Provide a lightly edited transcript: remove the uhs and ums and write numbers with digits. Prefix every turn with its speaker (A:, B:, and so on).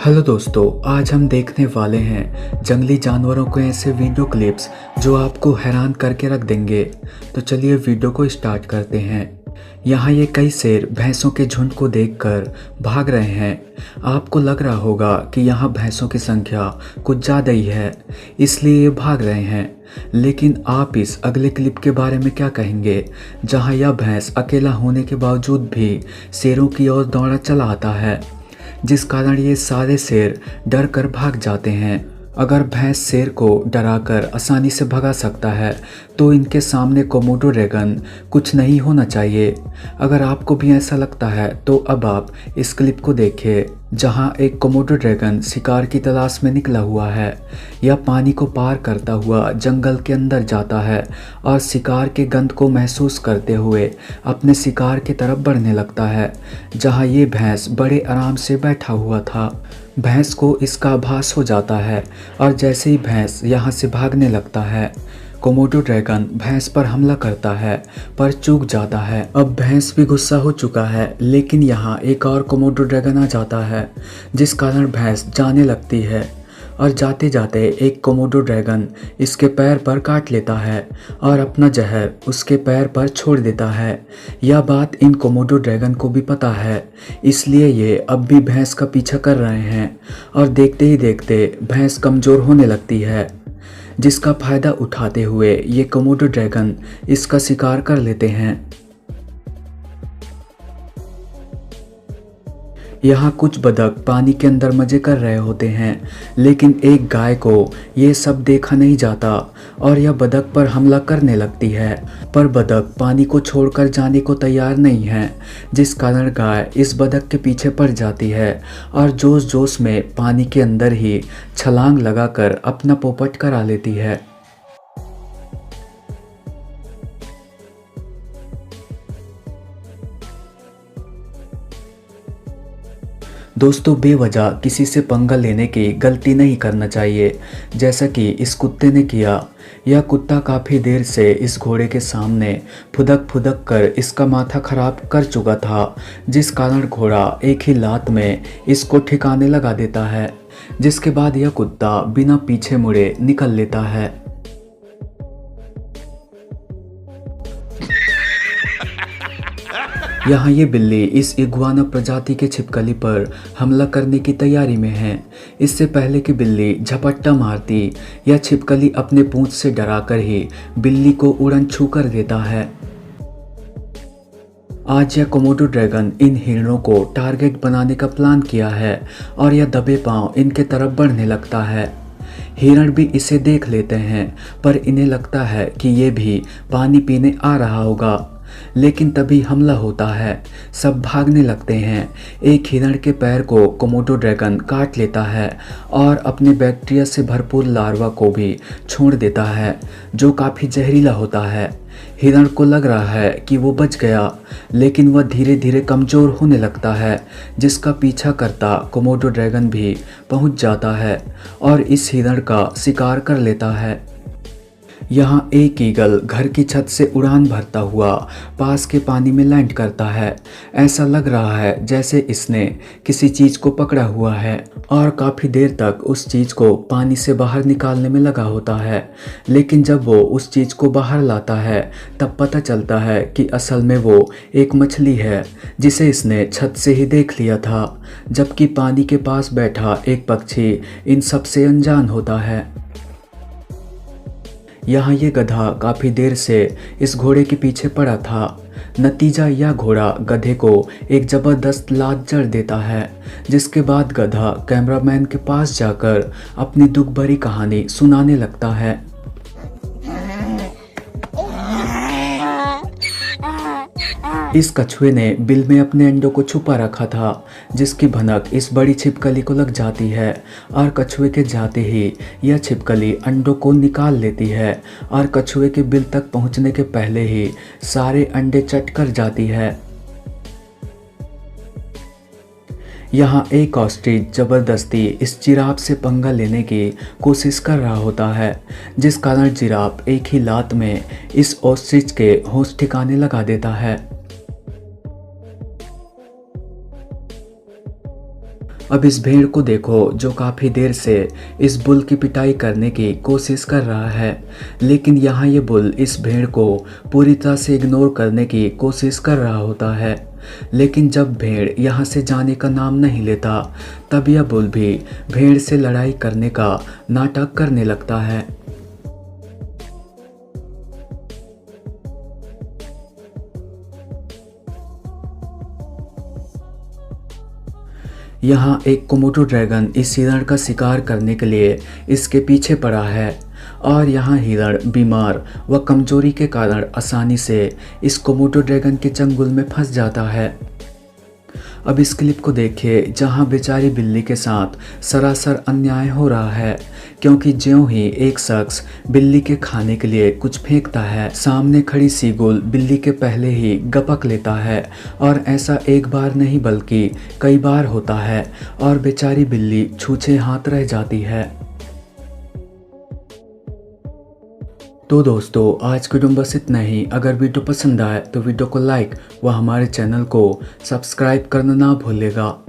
A: Hello दोस्तों, आज हम देखने वाले हैं जंगली जानवरों के ऐसे वीडियो क्लिप्स जो आपको हैरान करके रख देंगे। तो चलिए वीडियो को स्टार्ट करते हैं। यहाँ ये कई शेर भैंसों के झुंड को देखकर भाग रहे हैं। आपको लग रहा होगा कि यहाँ भैंसों की संख्या कुछ ज़्यादा ही है, इसलिए ये भाग रहे हैं। लेकिन आप इस अगले क्लिप के बारे में क्या कहेंगे, जहाँ यह भैंस अकेला होने के बावजूद भी शेरों की ओर दौड़ा चला आता है, जिस कारण ये सारे शेर डर कर भाग जाते हैं। अगर भैंस शेर को डराकर आसानी से भगा सकता है तो इनके सामने कोमोडो ड्रैगन कुछ नहीं होना चाहिए। अगर आपको भी ऐसा लगता है तो अब आप इस क्लिप को देखिए, जहां एक कोमोडो ड्रैगन शिकार की तलाश में निकला हुआ है। यह पानी को पार करता हुआ जंगल के अंदर जाता है और शिकार के गंध को महसूस करते हुए अपने शिकार की तरफ बढ़ने लगता है, जहां ये भैंस बड़े आराम से बैठा हुआ था। भैंस को इसका आभास हो जाता है और जैसे ही भैंस यहाँ से भागने लगता है, कोमोडो ड्रैगन भैंस पर हमला करता है पर चूक जाता है। अब भैंस भी गुस्सा हो चुका है, लेकिन यहाँ एक और कोमोडो ड्रैगन आ जाता है, जिस कारण भैंस जाने लगती है और जाते जाते एक कोमोडो ड्रैगन इसके पैर पर काट लेता है और अपना जहर उसके पैर पर छोड़ देता है। यह बात इन कोमोडो ड्रैगन को भी पता है, इसलिए ये अब भी भैंस का पीछा कर रहे हैं और देखते ही देखते भैंस कमज़ोर होने लगती है, जिसका फ़ायदा उठाते हुए ये कोमोडो ड्रैगन इसका शिकार कर लेते हैं। यहाँ कुछ बतख पानी के अंदर मज़े कर रहे होते हैं, लेकिन एक गाय को ये सब देखा नहीं जाता और यह बतख पर हमला करने लगती है। पर बतख पानी को छोड़कर जाने को तैयार नहीं है, जिस कारण गाय इस बतख के पीछे पड़ जाती है और जोश जोश में पानी के अंदर ही छलांग लगाकर अपना पोपट करा लेती है। दोस्तों, बेवजह किसी से पंगा लेने की गलती नहीं करना चाहिए, जैसा कि इस कुत्ते ने किया। यह कुत्ता काफ़ी देर से इस घोड़े के सामने फुदक फुदक कर इसका माथा खराब कर चुका था, जिस कारण घोड़ा एक ही लात में इसको ठिकाने लगा देता है, जिसके बाद यह कुत्ता बिना पीछे मुड़े निकल लेता है। यहाँ ये बिल्ली इस इग्वाना प्रजाति के छिपकली पर हमला करने की तैयारी में है। इससे पहले कि बिल्ली झपट्टा मारती, यह छिपकली अपने पूंछ से डराकर ही बिल्ली को उड़न छू कर देता है। आज यह कोमोडो ड्रैगन इन हिरणों को टारगेट बनाने का प्लान किया है और यह दबे पांव इनके तरफ बढ़ने लगता है। हिरण भी इसे देख लेते हैं, पर इन्हें लगता है कि ये भी पानी पीने आ रहा होगा, लेकिन तभी हमला होता है। सब भागने लगते हैं। एक हिरण के पैर को कोमोडो ड्रैगन काट लेता है और अपने बैक्टीरिया से भरपूर लार्वा को भी छोड़ देता है, जो काफ़ी जहरीला होता है। हिरण को लग रहा है कि वो बच गया, लेकिन वह धीरे धीरे कमज़ोर होने लगता है, जिसका पीछा करता कोमोडो ड्रैगन भी पहुंच जाता है और इस हिरण का शिकार कर लेता है। यहाँ एक ईगल घर की छत से उड़ान भरता हुआ पास के पानी में लैंड करता है। ऐसा लग रहा है जैसे इसने किसी चीज़ को पकड़ा हुआ है और काफ़ी देर तक उस चीज़ को पानी से बाहर निकालने में लगा होता है, लेकिन जब वो उस चीज़ को बाहर लाता है तब पता चलता है कि असल में वो एक मछली है, जिसे इसने छत से ही देख लिया था, जबकि पानी के पास बैठा एक पक्षी इन सब से अनजान होता है। यहाँ ये गधा काफ़ी देर से इस घोड़े के पीछे पड़ा था। नतीजा यह घोड़ा गधे को एक ज़बरदस्त लात जड़ देता है, जिसके बाद गधा कैमरामैन के पास जाकर अपनी दुख भरी कहानी सुनाने लगता है। इस कछुए ने बिल में अपने अंडों को छुपा रखा था, जिसकी भनक इस बड़ी छिपकली को लग जाती है और कछुए के जाते ही यह छिपकली अंडों को निकाल लेती है और कछुए के बिल तक पहुंचने के पहले ही सारे अंडे चट कर जाती है। यहाँ एक ऑस्ट्रिच ज़बरदस्ती इस जिराफ से पंगा लेने की कोशिश कर रहा होता है, जिस कारण जिराफ एक ही लात में इस ऑस्ट्रिच के होश ठिकाने लगा देता है। अब इस भेड़ को देखो जो काफ़ी देर से इस बुल की पिटाई करने की कोशिश कर रहा है, लेकिन यहाँ ये बुल इस भेड़ को पूरी तरह से इग्नोर करने की कोशिश कर रहा होता है। लेकिन जब भेड़ यहाँ से जाने का नाम नहीं लेता, तब यह बुल भी भेड़ से लड़ाई करने का नाटक करने लगता है। यहाँ एक कोमोडो ड्रैगन इस हिरण का शिकार करने के लिए इसके पीछे पड़ा है और यहाँ हिरण बीमार व कमजोरी के कारण आसानी से इस कोमोडो ड्रैगन के चंगुल में फंस जाता है। अब इस क्लिप को देखिए जहाँ बेचारी बिल्ली के साथ सरासर अन्याय हो रहा है, क्योंकि ज्यों ही एक शख्स बिल्ली के खाने के लिए कुछ फेंकता है, सामने खड़ी सीगुल बिल्ली के पहले ही गपक लेता है और ऐसा एक बार नहीं बल्कि कई बार होता है और बेचारी बिल्ली छूछे हाथ रह जाती है। तो दोस्तों आज की वीडियो में बस इतना ही। अगर वीडियो पसंद आए तो वीडियो को लाइक व हमारे चैनल को सब्सक्राइब करना ना भूलिएगा।